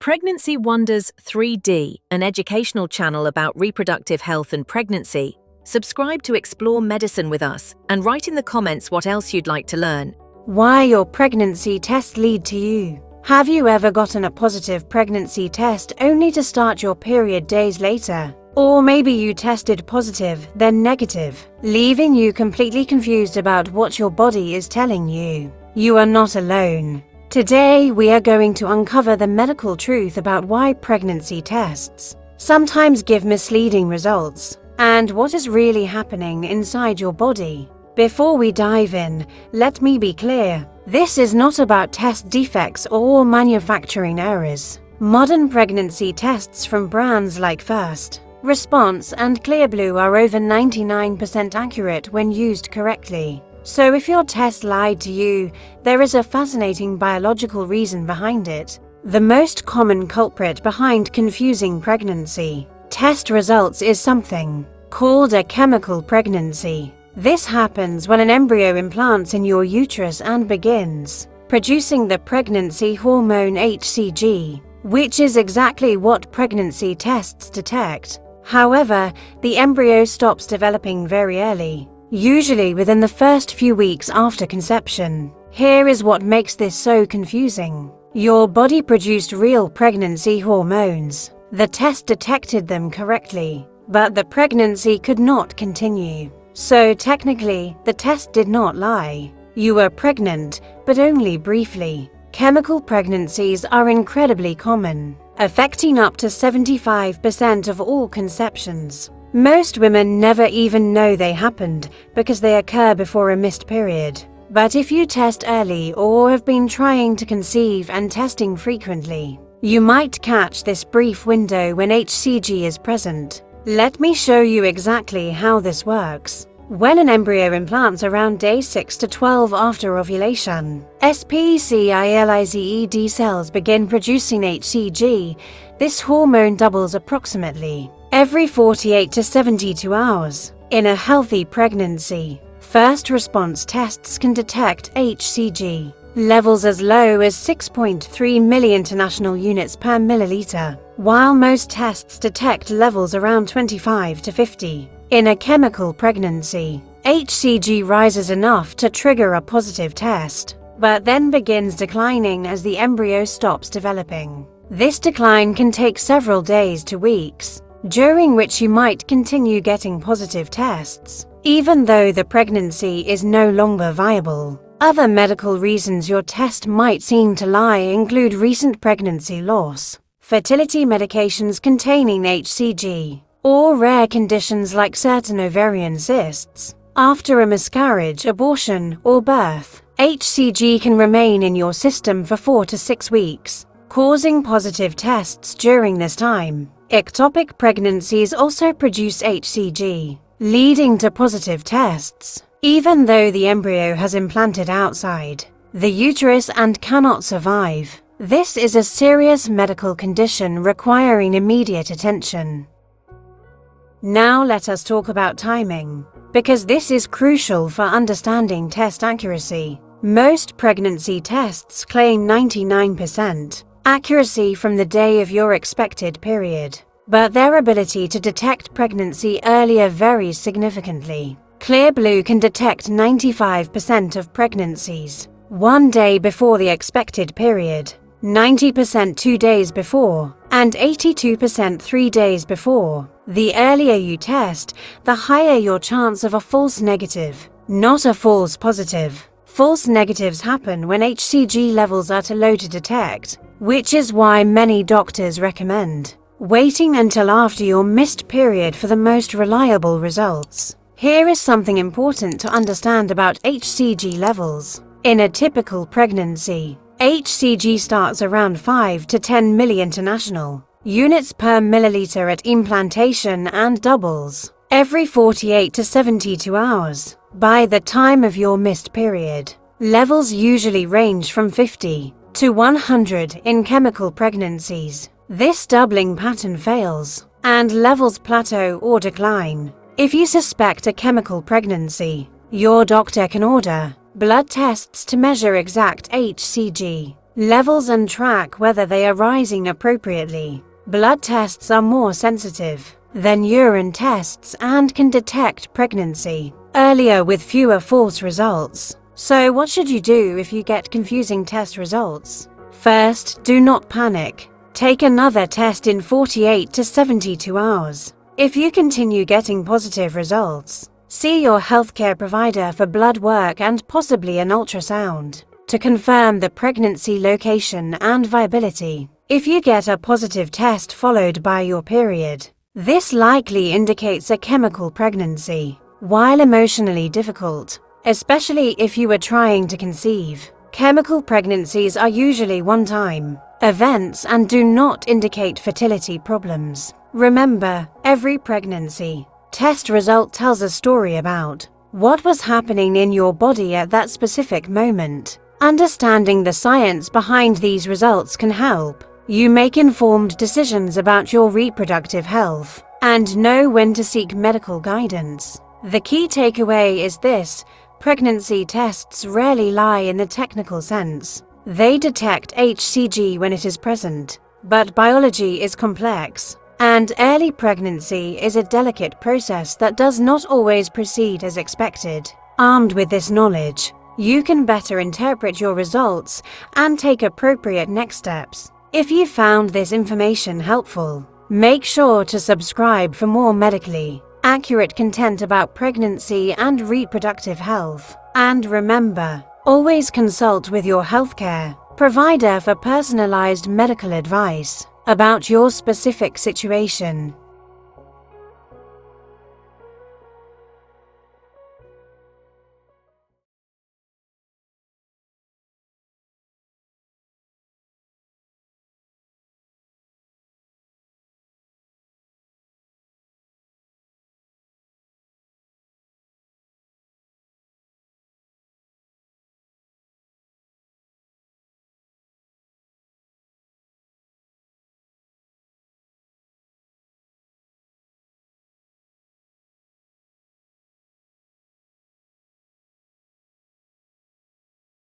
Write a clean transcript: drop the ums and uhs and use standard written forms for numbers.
Pregnancy Wonders 3D, an educational channel about reproductive health and pregnancy. Subscribe to explore medicine with us and write in the comments what else you'd like to learn. Why your pregnancy test lead to you. Have you ever gotten a positive pregnancy test only to start your period days later? Or maybe you tested positive, then negative, leaving you completely confused about what your body is telling you. You are not alone. Today, we are going to uncover the medical truth about why pregnancy tests sometimes give misleading results and what is really happening inside your body. Before we dive in, let me be clear. This is not about test defects or manufacturing errors. Modern pregnancy tests from brands like First, Response, and Clearblue are over 99% accurate when used correctly. So if your test lied to you, there is a fascinating biological reason behind it. The most common culprit behind confusing pregnancy test results is something called a chemical pregnancy. This happens when an embryo implants in your uterus and begins producing the pregnancy hormone HCG, which is exactly what pregnancy tests detect. However, the embryo stops developing very early, usually within the first few weeks after conception. Here is what makes this so confusing. Your body produced real pregnancy hormones. The test detected them correctly, but the pregnancy could not continue. So technically, the test did not lie. You were pregnant, but only briefly. Chemical pregnancies are incredibly common, affecting up to 75% of all conceptions. Most women never even know they happened because they occur before a missed period. But if you test early or have been trying to conceive and testing frequently, you might catch this brief window when HCG is present. Let me show you exactly how this works. When an embryo implants around day 6 to 12 after ovulation, SPECILIZED cells begin producing HCG. This hormone doubles approximately every 48 to 72 hours. In a healthy pregnancy, first response tests can detect HCG levels as low as 6.3 milli-international units per milliliter, while most tests detect levels around 25 to 50. In a chemical pregnancy, HCG rises enough to trigger a positive test, but then begins declining as the embryo stops developing. This decline can take several days to weeks, during which you might continue getting positive tests, even though the pregnancy is no longer viable. Other medical reasons your test might seem to lie include recent pregnancy loss, fertility medications containing HCG, or rare conditions like certain ovarian cysts. After a miscarriage, abortion, or birth, HCG can remain in your system for 4 to 6 weeks, causing positive tests during this time. Ectopic pregnancies also produce HCG, leading to positive tests, even though the embryo has implanted outside the uterus and cannot survive. This is a serious medical condition requiring immediate attention. Now let us talk about timing, because this is crucial for understanding test accuracy. Most pregnancy tests claim 99% accuracy from the day of your expected period, but their ability to detect pregnancy earlier varies significantly. Clearblue can detect 95% of pregnancies 1 day before the expected period, 90% 2 days before, and 82% 3 days before. The earlier you test, the higher your chance of a false negative, not a false positive. False negatives happen when HCG levels are too low to detect, which is why many doctors recommend waiting until after your missed period for the most reliable results. Here is something important to understand about HCG levels. In a typical pregnancy, HCG starts around 5 to 10 milli-international units per milliliter at implantation and doubles every 48 to 72 hours. By the time of your missed period, levels usually range from 50 to 100 in chemical pregnancies. This doubling pattern fails, and levels plateau or decline. If you suspect a chemical pregnancy, your doctor can order blood tests to measure exact HCG. levels and track whether they are rising appropriately. Blood tests are more sensitive than urine tests and can detect pregnancy earlier with fewer false results. So what should you do if you get confusing test results? First, do not panic. Take another test in 48 to 72 hours. If you continue getting positive results, see your healthcare provider for blood work and possibly an ultrasound to confirm the pregnancy location and viability. If you get a positive test followed by your period, this likely indicates a chemical pregnancy. While emotionally difficult, especially if you are trying to conceive, chemical pregnancies are usually one-time events and do not indicate fertility problems. Remember, every pregnancy test result tells a story about what was happening in your body at that specific moment. Understanding the science behind these results can help you make informed decisions about your reproductive health and know when to seek medical guidance. The key takeaway is this: pregnancy tests rarely lie in the technical sense. They detect HCG when it is present, but biology is complex, and early pregnancy is a delicate process that does not always proceed as expected. Armed with this knowledge, you can better interpret your results and take appropriate next steps. If you found this information helpful, make sure to subscribe for more medically accurate content about pregnancy and reproductive health. And remember, always consult with your healthcare provider for personalized medical advice about your specific situation.